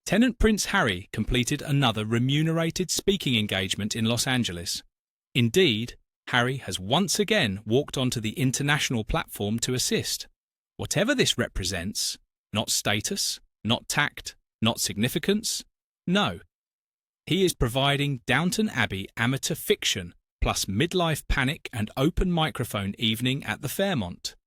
Tenant Prince Harry completed another remunerated speaking engagement in Los Angeles. Indeed, Harry has once again walked onto the international platform to assist. Whatever this represents, not status, not tact, not significance, no. He is providing Downton Abbey amateur fiction plus midlife panic and open microphone evening at the Fairmont.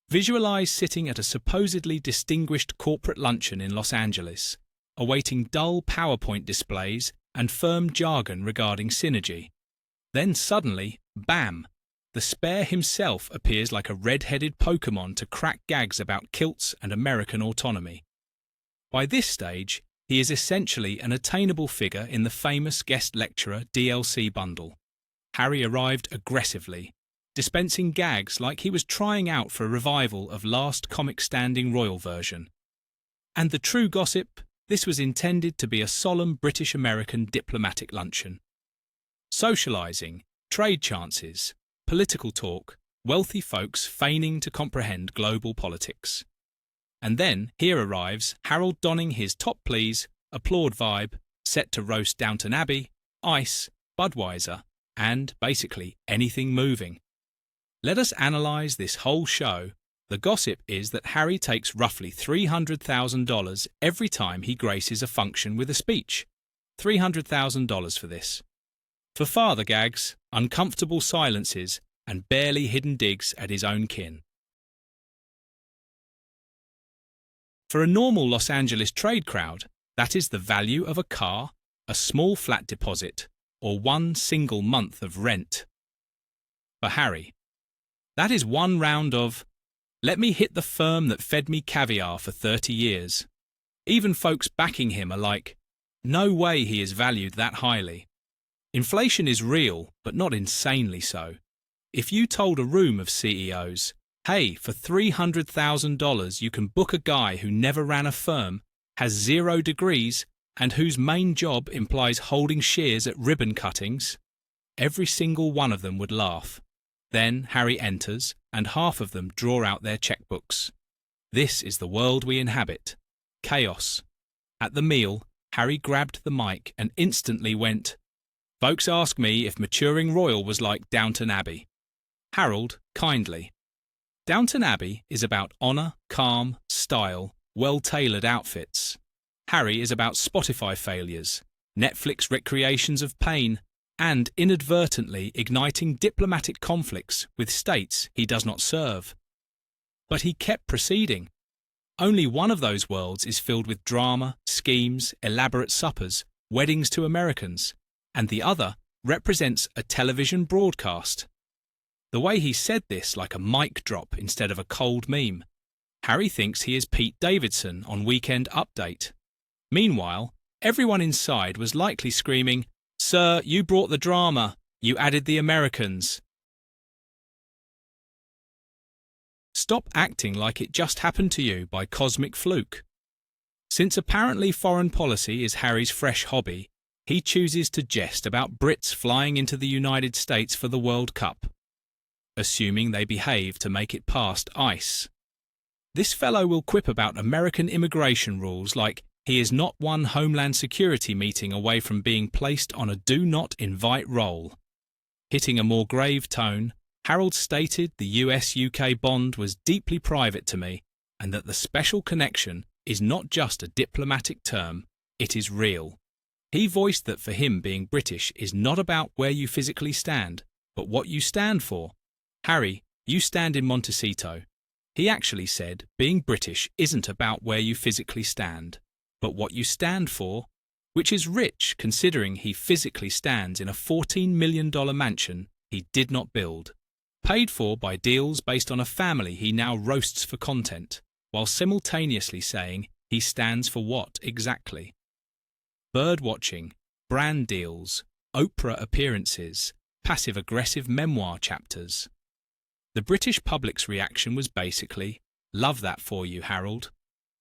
Visualize sitting at a supposedly distinguished corporate luncheon in Los Angeles, awaiting dull PowerPoint displays and firm jargon regarding synergy. Then suddenly, bam! The spare himself appears like a red-headed Pokemon to crack gags about kilts and American autonomy. By this stage, he is essentially an attainable figure in the famous guest lecturer DLC bundle. Harry arrived aggressively, dispensing gags like he was trying out for a revival of Last Comic Standing Royal version. And the true gossip, this was intended to be a solemn British-American diplomatic luncheon. Socialising, trade chances, political talk, wealthy folks feigning to comprehend global politics. And then here arrives Harold donning his top please, applaud vibe, set to roast Downton Abbey, Ice, Budweiser, and basically anything moving. Let us analyse this whole show. The gossip is that Harry takes roughly $300,000 every time he graces a function with a speech. $300,000 for this. For father gags, uncomfortable silences, and barely hidden digs at his own kin. For a normal Los Angeles trade crowd, that is the value of a car, a small flat deposit, or one single month of rent. For Harry, that is one round of, let me hit the firm that fed me caviar for 30 years. Even folks backing him are like, no way he is valued that highly. Inflation is real, but not insanely so. If you told a room of CEOs, hey, for $300,000 you can book a guy who never ran a firm, has 0 degrees, and whose main job implies holding shears at ribbon cuttings, every single one of them would laugh. Then Harry enters, and half of them draw out their checkbooks. This is the world we inhabit. Chaos. At the meal, Harry grabbed the mic and instantly went, "Folks ask me if maturing royal was like Downton Abbey." Harold, kindly. Downton Abbey is about honour, calm, style, well-tailored outfits. Harry is about Spotify failures, Netflix recreations of pain, and inadvertently igniting diplomatic conflicts with states he does not serve. But he kept proceeding. Only one of those worlds is filled with drama, schemes, elaborate suppers, weddings to Americans, and the other represents a television broadcast. The way he said this like a mic drop instead of a cold meme. Harry thinks he is Pete Davidson on Weekend Update. Meanwhile, everyone inside was likely screaming, "Sir, you brought the drama. You added the Americans." Stop acting like it just happened to you by cosmic fluke. Since apparently foreign policy is Harry's fresh hobby, he chooses to jest about Brits flying into the United States for the World Cup, assuming they behave to make it past ICE. This fellow will quip about American immigration rules like he is not one Homeland Security meeting away from being placed on a do not invite roll. Hitting a more grave tone, Harold stated the US-UK bond was deeply private to me and that the special connection is not just a diplomatic term, it is real. He voiced that for him being British is not about where you physically stand, but what you stand for. Harry, you stand in Montecito. He actually said being British isn't about where you physically stand, but what you stand for, which is rich considering he physically stands in a $14 million mansion he did not build, paid for by deals based on a family he now roasts for content, while simultaneously saying he stands for what exactly? Bird-watching, brand deals, Oprah appearances, passive-aggressive memoir chapters. The British public's reaction was basically, love that for you, Harold.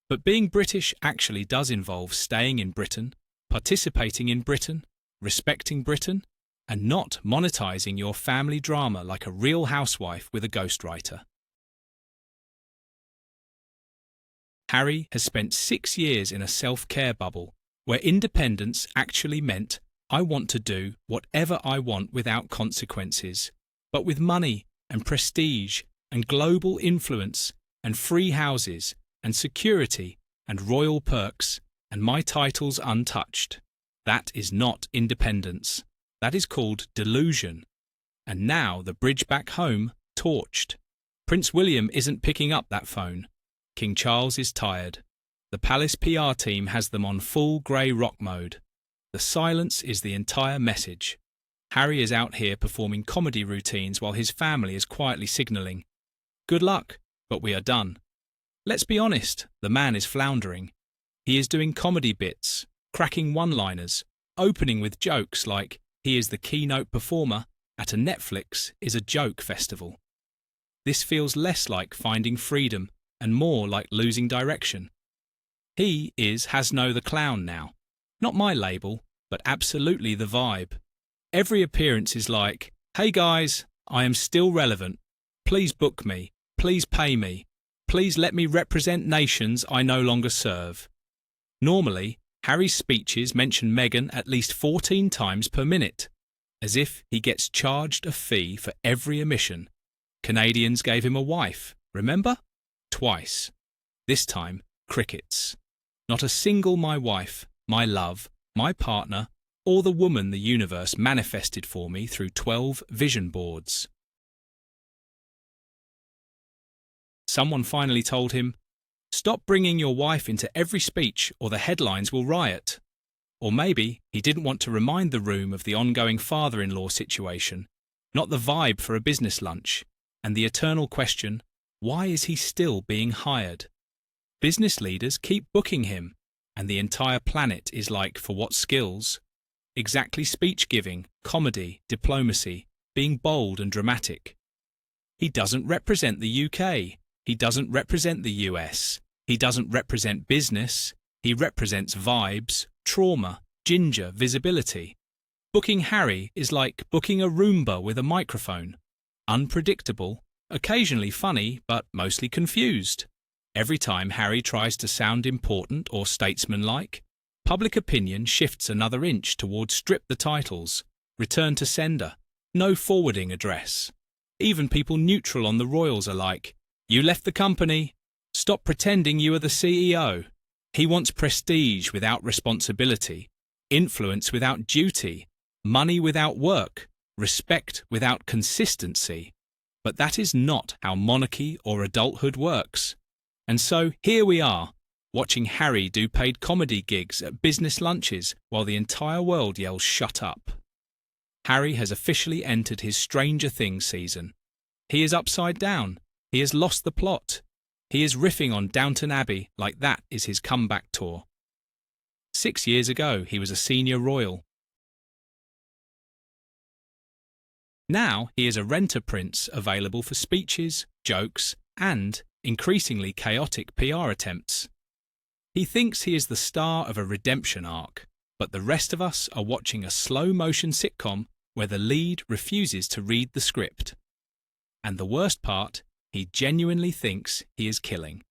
But being British actually does involve staying in Britain, participating in Britain, respecting Britain, and not monetising your family drama like a real housewife with a ghostwriter. Harry has spent 6 years in a self-care bubble, where independence actually meant I want to do whatever I want without consequences, but with money and prestige and global influence and free houses and security and royal perks and my titles untouched. That is not independence. That is called delusion. And now the bridge back home, torched. Prince William isn't picking up that phone. King Charles is tired. The palace PR team has them on full grey rock mode. The silence is the entire message. Harry is out here performing comedy routines while his family is quietly signalling, "Good luck, but we are done." Let's be honest, the man is floundering. He is doing comedy bits, cracking one-liners, opening with jokes like he is the keynote performer at a Netflix is a joke festival. This feels less like finding freedom and more like losing direction. He is Hasno the Clown now. Not my label, but absolutely the vibe. Every appearance is like, "Hey guys, I am still relevant. Please book me. Please pay me. Please let me represent nations I no longer serve." Normally, Harry's speeches mention Meghan at least 14 times per minute, as if he gets charged a fee for every emission. Canadians gave him a wife, remember? Twice. This time, crickets. Not a single my wife, my love, my partner, or the woman the universe manifested for me through 12 vision boards. Someone finally told him, "Stop bringing your wife into every speech or the headlines will riot." Or maybe he didn't want to remind the room of the ongoing father-in-law situation, not the vibe for a business lunch, and the eternal question, why is he still being hired? Business leaders keep booking him, and the entire planet is like, for what skills? Exactly speech-giving, comedy, diplomacy, being bold and dramatic. He doesn't represent the UK. He doesn't represent the US. He doesn't represent business. He represents vibes, trauma, ginger, visibility. Booking Harry is like booking a Roomba with a microphone. Unpredictable, occasionally funny, but mostly confused. Every time Harry tries to sound important or statesmanlike, public opinion shifts another inch towards strip the titles, return to sender, no forwarding address. Even people neutral on the royals are like, "You left the company. Stop pretending you are the CEO." He wants prestige without responsibility, influence without duty, money without work, respect without consistency. But that is not how monarchy or adulthood works. And so here we are, watching Harry do paid comedy gigs at business lunches while the entire world yells "shut up." Harry has officially entered his Stranger Things season. He is upside down. He has lost the plot. He is riffing on Downton Abbey like that is his comeback tour. 6 years ago, he was a senior royal. Now he is a renter prince available for speeches, jokes, and increasingly chaotic PR attempts. He thinks he is the star of a redemption arc, but the rest of us are watching a slow-motion sitcom where the lead refuses to read the script. And the worst part, he genuinely thinks he is killing.